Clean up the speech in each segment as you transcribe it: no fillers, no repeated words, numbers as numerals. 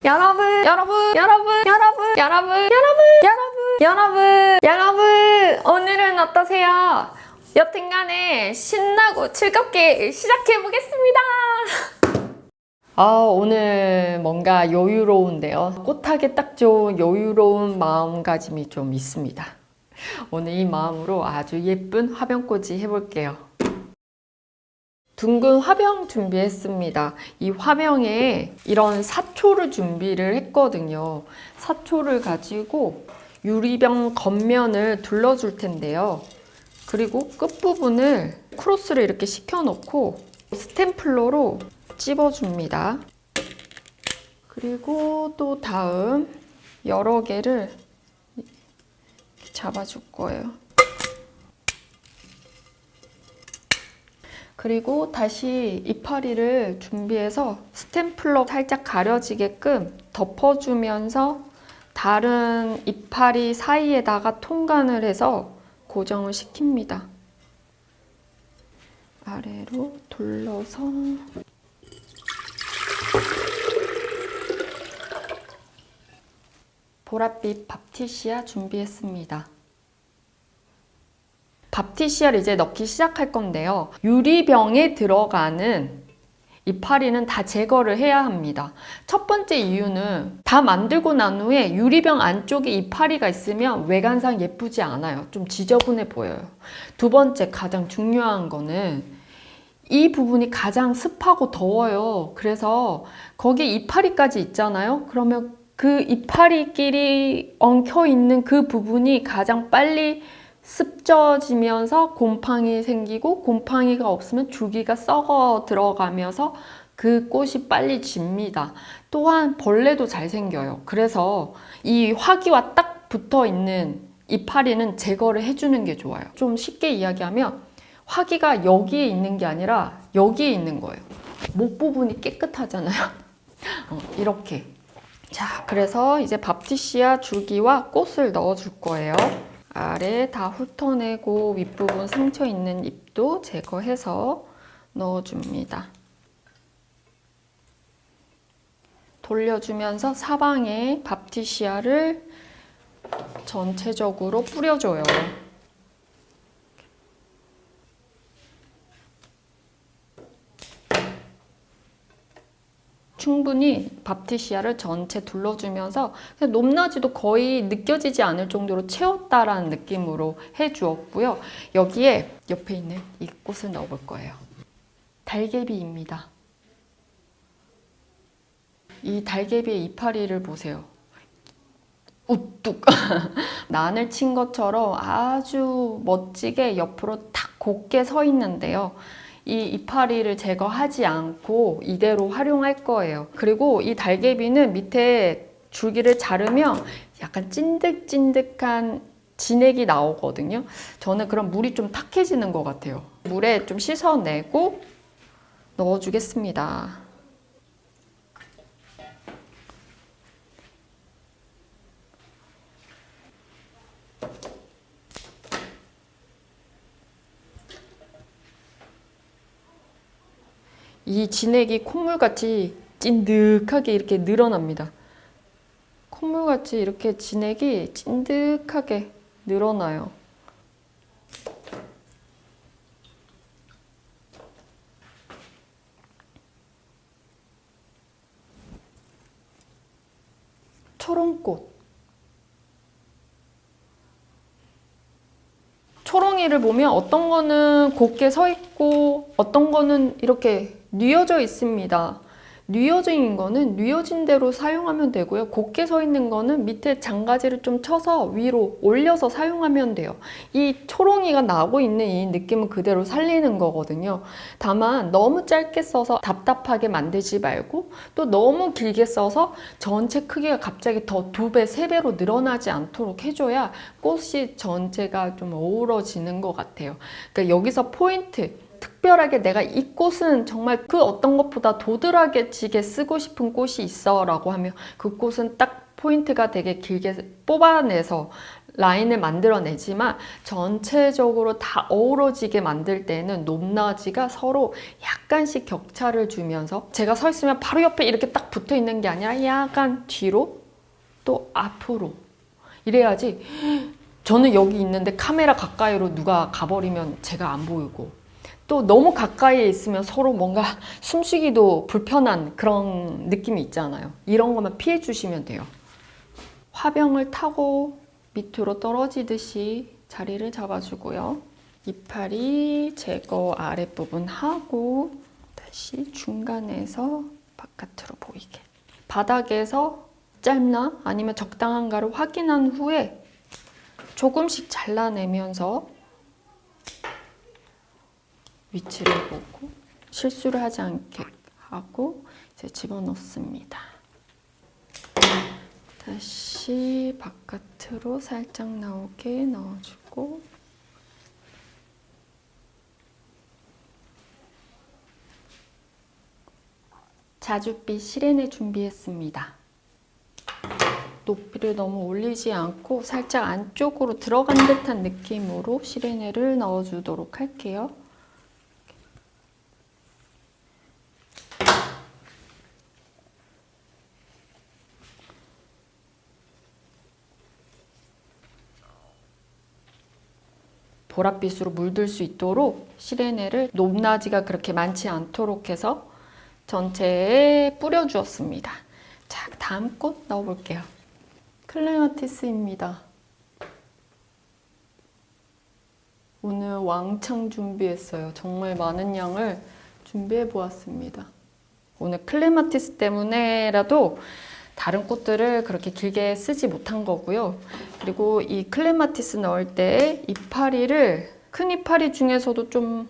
여러분, 여러분, 여러분, 여러분, 여러분, 여러분, 여러분, 여러분, 오늘은 어떠세요? 여튼간에 신나고 즐겁게 시작해보겠습니다. 오늘 뭔가 여유로운데요. 꽃하기 딱 좋은 여유로운 마음가짐이 좀 있습니다. 오늘 이 마음으로 아주 예쁜 화병꽂이 해볼게요. 둥근 화병 준비했습니다. 이 화병에 이런 사초를 준비를 했거든요. 사초를 가지고 유리병 겉면을 둘러줄 텐데요. 그리고 끝부분을 크로스를 이렇게 시켜놓고 스탬플러로 찝어줍니다. 그리고 또 다음 여러 개를 잡아줄 거예요. 그리고 다시 이파리를 준비해서 스탬플러 살짝 가려지게끔 덮어주면서 다른 이파리 사이에다가 통간을 해서 고정을 시킵니다. 아래로 둘러서 보랏빛 밥티시아 준비했습니다. 밥티시아를 이제 넣기 시작할 건데요. 유리병에 들어가는 이파리는 다 제거를 해야 합니다. 첫 번째 이유는 다 만들고 난 후에 유리병 안쪽에 이파리가 있으면 외관상 예쁘지 않아요. 좀 지저분해 보여요. 두 번째 가장 중요한 거는 이 부분이 가장 습하고 더워요. 그래서 거기에 이파리까지 있잖아요. 그러면 그 이파리끼리 엉켜 있는 그 부분이 가장 빨리 습져지면서 곰팡이 생기고, 곰팡이가 없으면 줄기가 썩어 들어가면서 그 꽃이 빨리 집니다. 또한 벌레도 잘 생겨요. 그래서 이 화기와 딱 붙어 있는 이파리는 제거를 해주는 게 좋아요. 좀 쉽게 이야기하면 화기가 여기에 있는 게 아니라 여기에 있는 거예요. 목 부분이 깨끗하잖아요. 이렇게. 자, 그래서 이제 밥티시아 줄기와 꽃을 넣어줄 거예요. 아래 다 훑어내고 윗부분 상처 있는 잎도 제거해서 넣어줍니다. 돌려주면서 사방에 밥티시아를 전체적으로 뿌려줘요. 충분히 밥티시아를 전체 둘러주면서 높낮이도 거의 느껴지지 않을 정도로 채웠다라는 느낌으로 해주었고요. 여기에 옆에 있는 이 꽃을 넣어볼 거예요. 달개비입니다. 이 달개비의 이파리를 보세요. 우뚝! 난을 친 것처럼 아주 멋지게 옆으로 탁 곱게 서 있는데요. 이 이파리를 제거하지 않고 이대로 활용할 거예요. 그리고 이 달개비는 밑에 줄기를 자르면 약간 찐득찐득한 진액이 나오거든요. 저는 그럼 물이 좀 탁해지는 것 같아요. 물에 좀 씻어내고 넣어주겠습니다. 이 진액이 콧물같이 찐득하게 이렇게 늘어납니다. 콧물같이 이렇게 진액이 찐득하게 늘어나요. 초롱꽃. 초롱이를 보면 어떤 거는 곱게 서 있고 어떤 거는 이렇게 뉘어져 있습니다. 뉘어진 거는 뉘어진 대로 사용하면 되고요. 곱게 서 있는 거는 밑에 장가지를 좀 쳐서 위로 올려서 사용하면 돼요. 이 초롱이가 나고 있는 이 느낌은 그대로 살리는 거거든요. 다만 너무 짧게 써서 답답하게 만들지 말고 또 너무 길게 써서 전체 크기가 갑자기 더 2배, 3배로 늘어나지 않도록 해줘야 꽃이 전체가 좀 어우러지는 것 같아요. 그러니까 여기서 포인트! 특별하게 내가 이 꽃은 정말 그 어떤 것보다 도드라게 지게 쓰고 싶은 꽃이 있어 라고 하면 그 꽃은 딱 포인트가 되게 길게 뽑아내서 라인을 만들어내지만 전체적으로 다 어우러지게 만들 때는 높낮이가 서로 약간씩 격차를 주면서 제가 서 있으면 바로 옆에 이렇게 딱 붙어 있는 게 아니라 약간 뒤로 또 앞으로 이래야지. 저는 여기 있는데 카메라 가까이로 누가 가버리면 제가 안 보이고, 또 너무 가까이에 있으면 서로 뭔가 숨쉬기도 불편한 그런 느낌이 있잖아요. 이런 것만 피해 주시면 돼요. 화병을 타고 밑으로 떨어지듯이 자리를 잡아주고요. 이파리 제거 아랫부분 하고 다시 중간에서 바깥으로 보이게. 바닥에서 짧나 아니면 적당한가를 확인한 후에 조금씩 잘라내면서 위치를 보고 실수를 하지 않게 하고 이제 집어넣습니다. 다시 바깥으로 살짝 나오게 넣어주고, 자줏빛 시레네 준비했습니다. 높이를 너무 올리지 않고 살짝 안쪽으로 들어간 듯한 느낌으로 시레네를 넣어주도록 할게요. 보랏빛으로 물들 수 있도록 시레네를 높낮이가 그렇게 많지 않도록 해서 전체에 뿌려주었습니다. 자, 다음 꽃 넣어볼게요. 클레마티스입니다. 오늘 왕창 준비했어요. 정말 많은 양을 준비해 보았습니다. 오늘 클레마티스 때문에라도 다른 꽃들을 그렇게 길게 쓰지 못한 거고요. 그리고 이 클레마티스 넣을 때 이파리를, 큰 이파리 중에서도 좀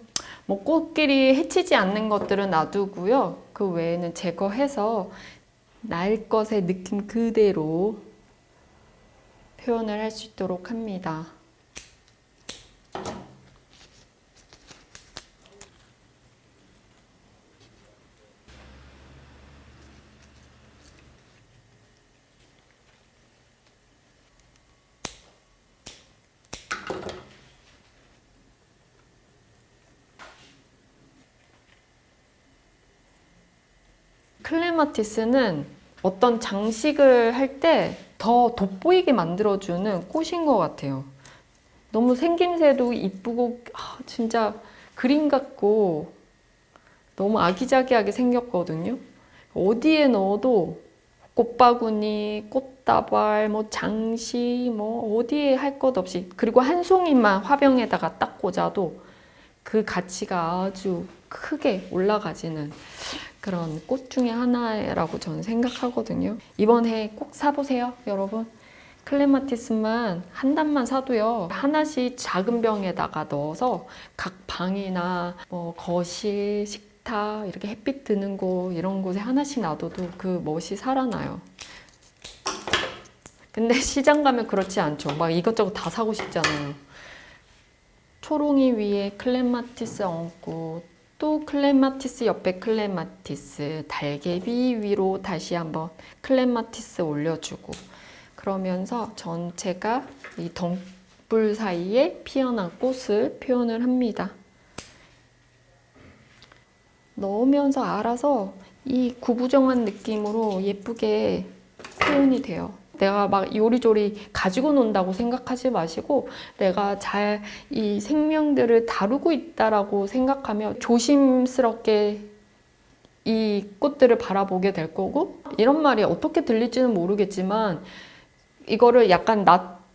뭐 꽃끼리 해치지 않는 것들은 놔두고요. 그 외에는 제거해서 날 것의 느낌 그대로 표현을 할 수 있도록 합니다. 클레마티스는 어떤 장식을 할 때 더 돋보이게 만들어주는 꽃인 것 같아요. 너무 생김새도 이쁘고 진짜 그림 같고 너무 아기자기하게 생겼거든요. 어디에 넣어도 꽃바구니, 꽃다발, 뭐 장식, 뭐 어디에 할 것 없이, 그리고 한 송이만 화병에다가 딱 꽂아도 그 가치가 아주 크게 올라가지는 그런 꽃 중에 하나라고 저는 생각하거든요. 이번에 꼭 사보세요, 여러분. 클레마티스만 한 단만 사도요, 하나씩 작은 병에다가 넣어서 각 방이나 뭐 거실, 식탁, 이렇게 햇빛 드는 곳 이런 곳에 하나씩 놔둬도 그 멋이 살아나요. 근데 시장 가면 그렇지 않죠. 막 이것저것 다 사고 싶잖아요. 초롱이 위에 클레마티스 얹고, 또 클레마티스 옆에 클레마티스, 달개비 위로 다시 한번 클레마티스 올려주고, 그러면서 전체가 이 덩불 사이에 피어난 꽃을 표현을 합니다. 넣으면서 알아서 이 구부정한 느낌으로 예쁘게 표현이 돼요. 내가 막 요리조리 가지고 논다고 생각하지 마시고, 내가 잘 이 생명들을 다루고 있다라고 생각하며 조심스럽게 이 꽃들을 바라보게 될 거고, 이런 말이 어떻게 들릴지는 모르겠지만 이거를 약간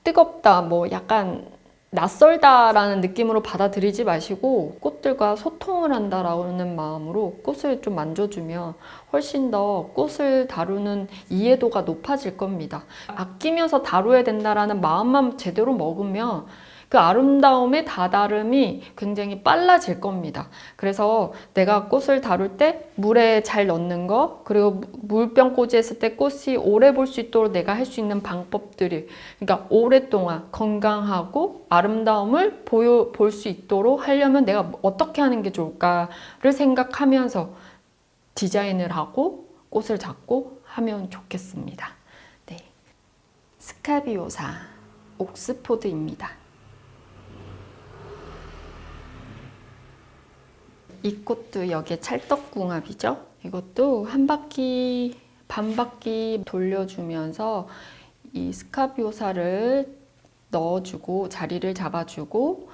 뜨겁다, 뭐 약간 낯설다라는 느낌으로 받아들이지 마시고 꽃들과 소통을 한다라는 마음으로 꽃을 좀 만져주면 훨씬 더 꽃을 다루는 이해도가 높아질 겁니다. 아끼면서 다뤄야 된다라는 마음만 제대로 먹으면 그 아름다움의 다다름이 굉장히 빨라질 겁니다. 그래서 내가 꽃을 다룰 때 물에 잘 넣는 거, 그리고 물병 꽂이했을 때 꽃이 오래 볼 수 있도록 내가 할 수 있는 방법들이, 그러니까 오랫동안 건강하고 아름다움을 볼 수 있도록 하려면 내가 어떻게 하는 게 좋을까를 생각하면서 디자인을 하고 꽃을 잡고 하면 좋겠습니다. 네. 스카비오사. 옥스포드입니다. 이 꽃도 여기에 찰떡궁합이죠. 이것도 한 바퀴, 반 바퀴 돌려주면서 이 스카비오사를 넣어주고 자리를 잡아주고,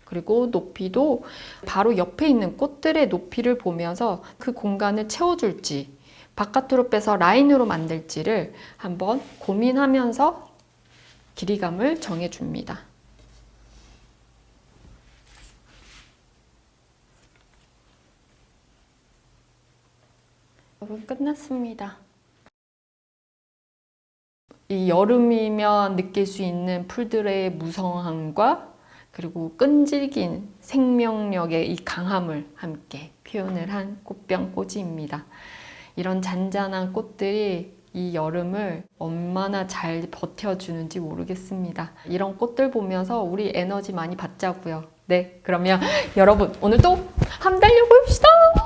그리고 높이도 바로 옆에 있는 꽃들의 높이를 보면서 그 공간을 채워줄지 바깥으로 빼서 라인으로 만들지를 한번 고민하면서 길이감을 정해줍니다. 여러분, 끝났습니다. 이 여름이면 느낄 수 있는 풀들의 무성함과 그리고 끈질긴 생명력의 이 강함을 함께 표현을 한 꽃병 꽂이입니다. 이런 잔잔한 꽃들이 이 여름을 얼마나 잘 버텨주는지 모르겠습니다. 이런 꽃들 보면서 우리 에너지 많이 받자고요. 네, 그러면 여러분 오늘도 함 달려봅시다!